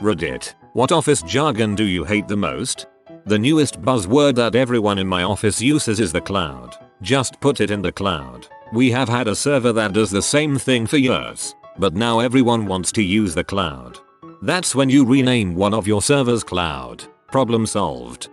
Reddit. What office jargon do you hate the most? The newest buzzword that everyone in my office uses is the cloud. Just put it in the cloud. We have had a server that does the same thing for years, but now everyone wants to use the cloud. That's when you rename one of your servers cloud. Problem solved.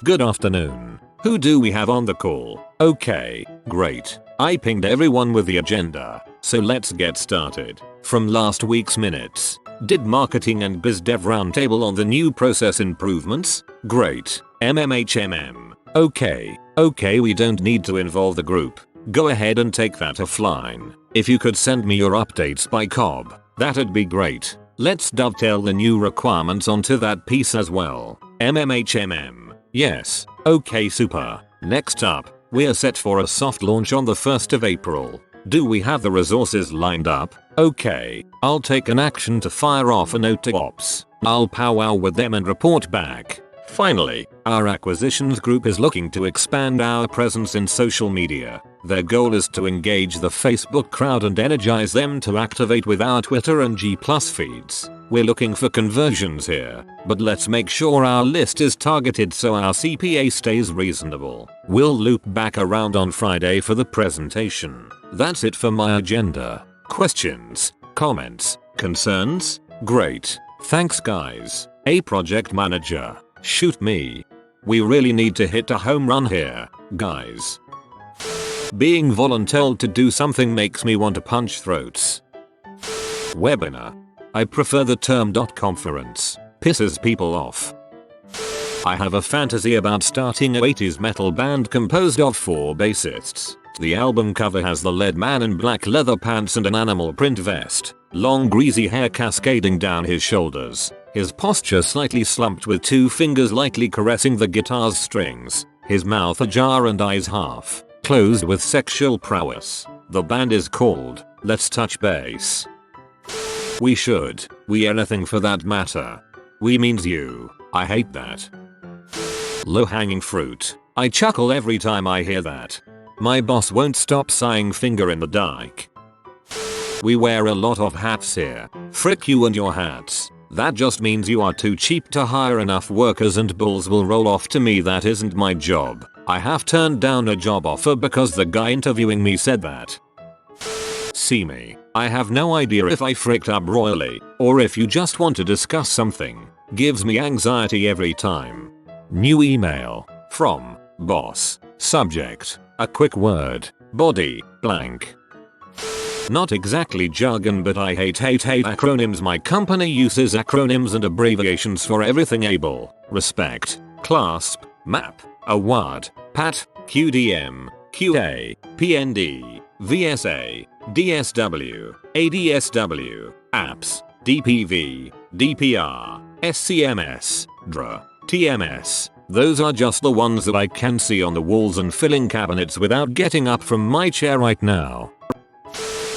Good afternoon. Who do we have on the call? Okay, great. I pinged everyone with the agenda, so let's get started. From last week's minutes. Did marketing and biz dev roundtable on the new process improvements? Great. MMHMM. Okay, we don't need to involve the group. Go ahead and take that offline. If you could send me your updates by Cobb, that'd be great. Let's dovetail the new requirements onto that piece as well. MMHMM. Yes. Okay, super. Next up, we're set for a soft launch on the 1st of April. Do we have the resources lined up? Okay, I'll take an action to fire off a note to ops. I'll powwow with them and report back. Finally, our acquisitions group is looking to expand our presence in social media. Their goal is to engage the Facebook crowd and energize them to activate with our Twitter and G+ feeds. We're looking for conversions here, but let's make sure our list is targeted so our CPA stays reasonable. We'll loop back around on Friday for the presentation. That's it for my agenda. Questions? Comments? Concerns? Great. Thanks guys. A project manager. Shoot me. We really need to hit a home run here, guys. Being voluntold to do something makes me want to punch throats. Webinar. I prefer the term .conference. Pisses people off. I have a fantasy about starting a 80s metal band composed of 4 bassists. The album cover has the lead man in black leather pants and an animal print vest. Long greasy hair cascading down his shoulders. His posture slightly slumped with 2 fingers lightly caressing the guitar's strings. His mouth ajar and eyes half closed with sexual prowess. The band is called Let's Touch Base. We anything for that matter. We means you. I hate that. Low hanging fruit. I chuckle every time I hear that. My boss won't stop sighing finger in the dike. We wear a lot of hats here. Frick you and your hats. That just means you are too cheap to hire enough workers and bulls will roll off to me. That isn't my job. I have turned down a job offer because the guy interviewing me said that. See me. I have no idea if I fricked up royally or if you just want to discuss something. Gives me anxiety every time. New email. From boss. Subject. A quick word. Body. Blank. Not exactly jargon, but I hate acronyms. My company uses acronyms and abbreviations for everything: able, respect, clasp, map, award, pat, QDM, QA, PND, VSA, DSW, ADSW, apps, DPV, DPR, SCMS, DRA, TMS. Those are just the ones that I can see on the walls and filling cabinets without getting up from my chair right now.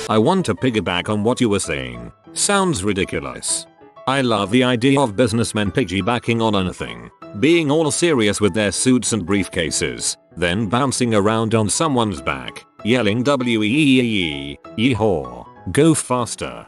I want to piggyback on what you were saying. Sounds ridiculous. I love the idea of businessmen piggybacking on anything. Being all serious with their suits and briefcases, then bouncing around on someone's back, yelling WEEE, yeehaw, go faster.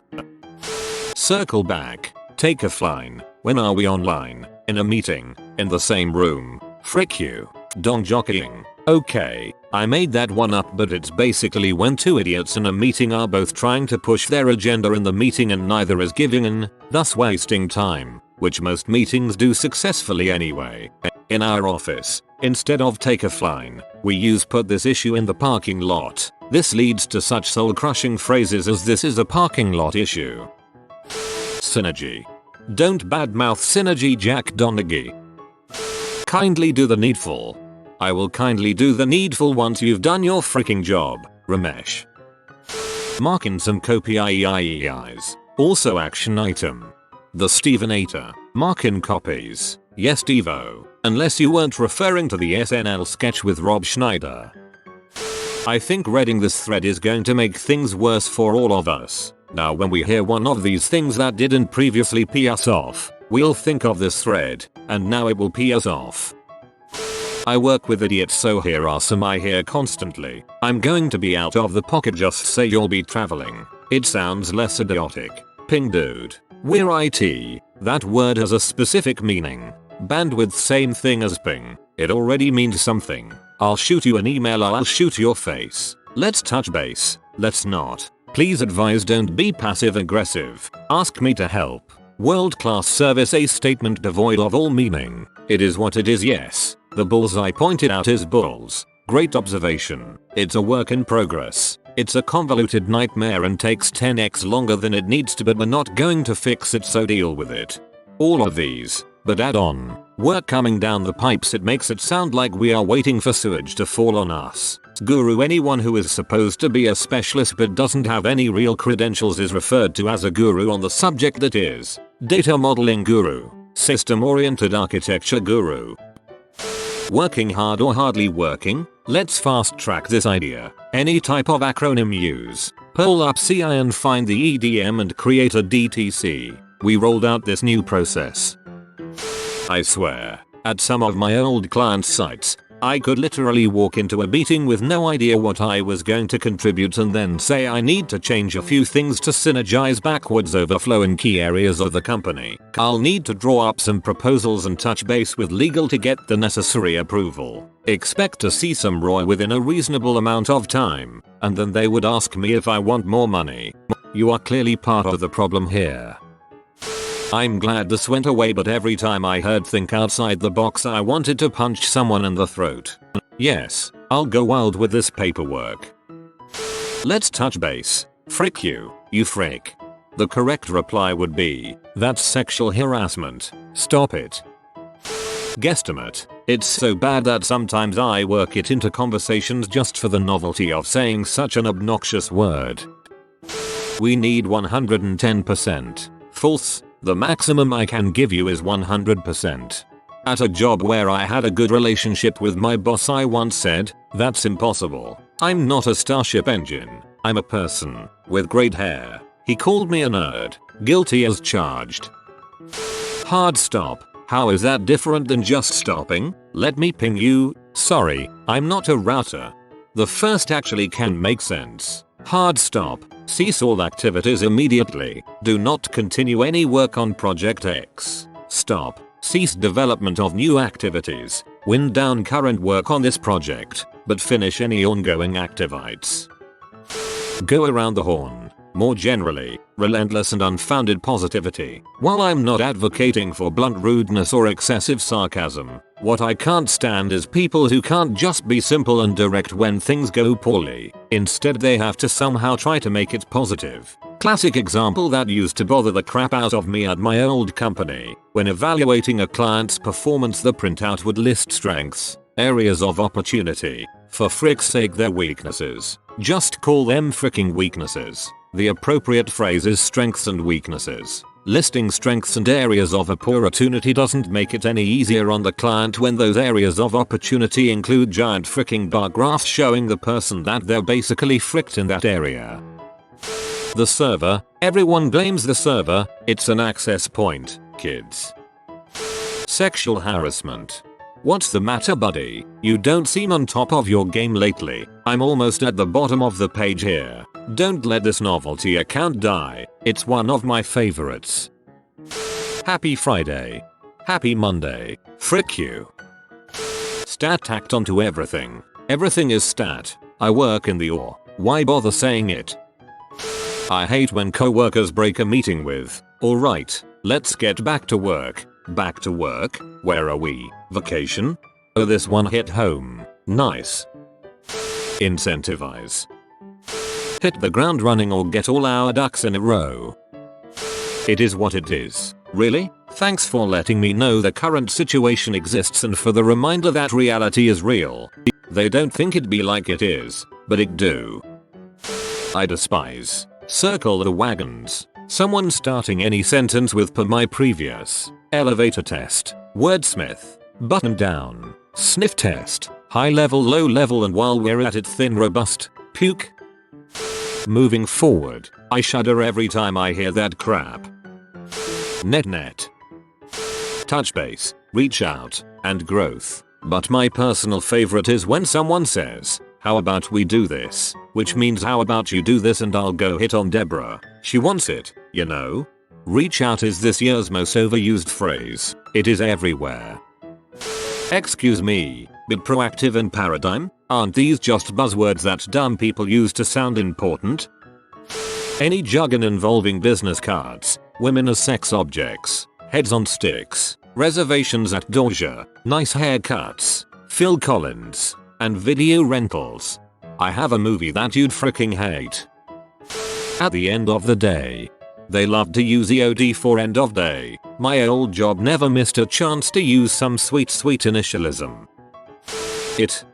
Circle back, take offline, when are we online, in a meeting, in the same room, frick you, dong jockeying. Okay, I made that one up, but it's basically when 2 idiots in a meeting are both trying to push their agenda in the meeting and neither is giving in, thus wasting time, which most meetings do successfully anyway. In our office, instead of take offline, we use put this issue in the parking lot. This leads to such soul-crushing phrases as this is a parking lot issue. Synergy. Don't badmouth synergy, Jack Donaghy. Kindly do the needful. I will kindly do the needful once you've done your freaking job, Ramesh. Marking some copies. Also action item. The Stevenator. Mark-in copies. Yes Devo. Unless you weren't referring to the SNL sketch with Rob Schneider. I think reading this thread is going to make things worse for all of us. Now when we hear one of these things that didn't previously pee us off, we'll think of this thread, and now it will pee us off. I work with idiots, so here are some I hear constantly. I'm going to be out of the pocket, just say you'll be traveling. It sounds less idiotic. Ping dude. We're IT. That word has a specific meaning. Bandwidth, same thing as ping. It already means something. I'll shoot you an email or I'll shoot your face. Let's touch base. Let's not. Please advise, don't be passive aggressive. Ask me to help. World class service, a statement devoid of all meaning. It is what it is, yes. The bullseye pointed out is bulls. Great observation. It's a work in progress. It's a convoluted nightmare and takes 10x longer than it needs to, but we're not going to fix it, so deal with it. All of these, but add on work coming down the pipes, it makes it sound like we are waiting for sewage to fall on us. Guru, anyone who is supposed to be a specialist but doesn't have any real credentials is referred to as a guru on the subject that is. Data modeling guru. System-oriented architecture guru. Working hard or hardly working? Let's fast track this idea. Any type of acronym use. Pull up CI and find the Idiom and create a DTC. We rolled out this new process. I swear, at some of my old client sites, I could literally walk into a meeting with no idea what I was going to contribute and then say I need to change a few things to synergize backwards overflow in key areas of the company. I'll need to draw up some proposals and touch base with legal to get the necessary approval. Expect to see some ROI within a reasonable amount of time, and then they would ask me if I want more money. You are clearly part of the problem here. I'm glad this went away, but every time I heard think outside the box I wanted to punch someone in the throat. Yes, I'll go wild with this paperwork. Let's touch base. Frick you, you frick. The correct reply would be, that's sexual harassment. Stop it. Guesstimate. It's so bad that sometimes I work it into conversations just for the novelty of saying such an obnoxious word. We need 110%. False. The maximum I can give you is 100%. At a job where I had a good relationship with my boss, I once said, that's impossible. I'm not a starship engine. I'm a person with great hair. He called me a nerd. Guilty as charged. Hard stop. How is that different than just stopping? Let me ping you. Sorry, I'm not a router. The first actually can make sense. Hard stop. Cease all activities immediately. Do not continue any work on Project X. Stop. Cease development of new activities. Wind down current work on this project, but finish any ongoing activities. Go around the horn. More generally, relentless and unfounded positivity. While I'm not advocating for blunt rudeness or excessive sarcasm, what I can't stand is people who can't just be simple and direct when things go poorly. Instead, they have to somehow try to make it positive. Classic example that used to bother the crap out of me at my old company. When evaluating a client's performance, the printout would list strengths, areas of opportunity. For frick's sake, their weaknesses. Just call them fricking weaknesses. The appropriate phrase is strengths and weaknesses. Listing strengths and areas of opportunity doesn't make it any easier on the client when those areas of opportunity include giant fricking bar graphs showing the person that they're basically fricked in that area. The server. Everyone blames the server. It's an access point, kids. Sexual harassment. What's the matter, buddy? You don't seem on top of your game lately. I'm almost at the bottom of the page here. Don't let this novelty account die. It's one of my favorites. Happy Friday. Happy Monday. Frick you. Stat tacked onto everything. Everything is stat. I work in the OR. Why bother saying it? I hate when coworkers break a meeting with, alright, let's get back to work. Back to work? Where are we? Vacation? Oh, this one hit home. Nice. Incentivize. Hit the ground running or get all our ducks in a row. It is what it is. Really? Thanks for letting me know the current situation exists and for the reminder that reality is real. They don't think it be like it is, but it do. I despise. Circle the wagons. Someone starting any sentence with per my previous. Elevator test. Wordsmith. Button down. Sniff test. High level, low level, and while we're at it, thin, robust. Puke. Moving forward, I shudder every time I hear that crap. Net. Touch base, reach out, and growth. But my personal favorite is when someone says, how about we do this? Which means how about you do this and I'll go hit on Deborah. She wants it, you know? Reach out is this year's most overused phrase. It is everywhere. Excuse me, but proactive and paradigm? Aren't these just buzzwords that dumb people use to sound important? Any jargon involving business cards, women as sex objects, heads on sticks, reservations at Doja, nice haircuts, Phil Collins, and video rentals. I have a movie that you'd freaking hate. At the end of the day. They love to use EOD for end of day. My old job never missed a chance to use some sweet initialism.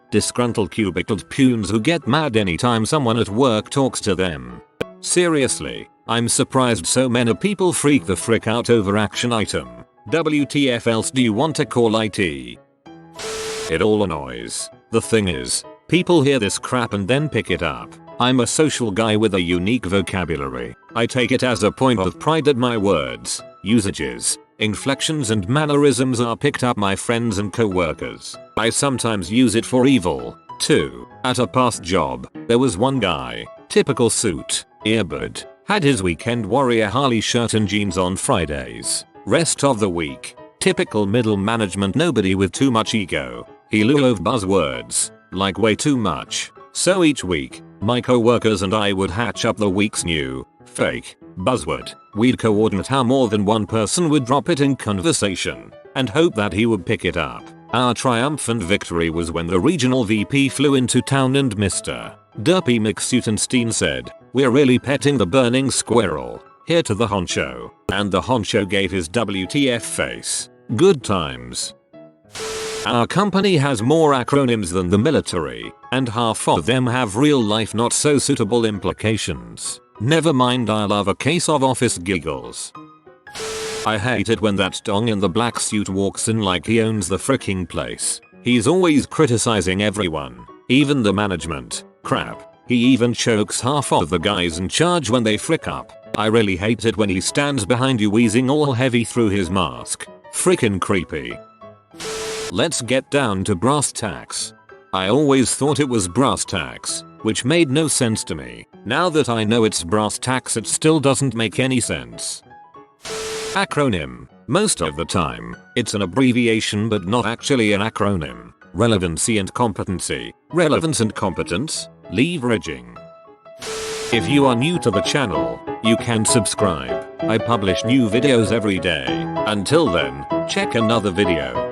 Disgruntled cubicled punes who get mad anytime someone at work talks to them. Seriously, I'm surprised so many people freak the frick out over action item. WTF else do you want to call IT? It all annoys. The thing is, people hear this crap and then pick it up. I'm a social guy with a unique vocabulary. I take it as a point of pride that my words, usages, inflections and mannerisms are picked up by friends and co-workers. I sometimes use it for evil, too. At a past job, there was one guy, typical suit, earbud, had his weekend warrior Harley shirt and jeans on Fridays. Rest of the week, typical middle management nobody with too much ego. He loved buzzwords, like way too much. So each week, my co-workers and I would hatch up the week's new, fake, buzzword. We'd coordinate how more than one person would drop it in conversation, and hope that he would pick it up. Our triumphant victory was when the regional VP flew into town and Mr. Derpy McSutenstein said, "We're really petting the burning squirrel. Here to the honcho." And the honcho gave his WTF face. Good times. Our company has more acronyms than the military, and half of them have real-life not so suitable implications. Never mind, I love a case of office giggles. I hate it when that dong in the black suit walks in like he owns the fricking place. He's always criticizing everyone, even the management. Crap, he even chokes half of the guys in charge when they frick up. I really hate it when he stands behind you wheezing all heavy through his mask. Frickin' creepy. Let's get down to brass tacks. I always thought it was brass tacks, which made no sense to me. Now that I know it's brass tacks, it still doesn't make any sense. Acronym. Most of the time, it's an abbreviation but not actually an acronym. Relevancy and competency. Relevance and competence. Leveraging. If you are new to the channel, you can subscribe. I publish new videos every day. Until then, check another video.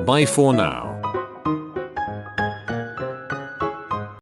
Bye for now.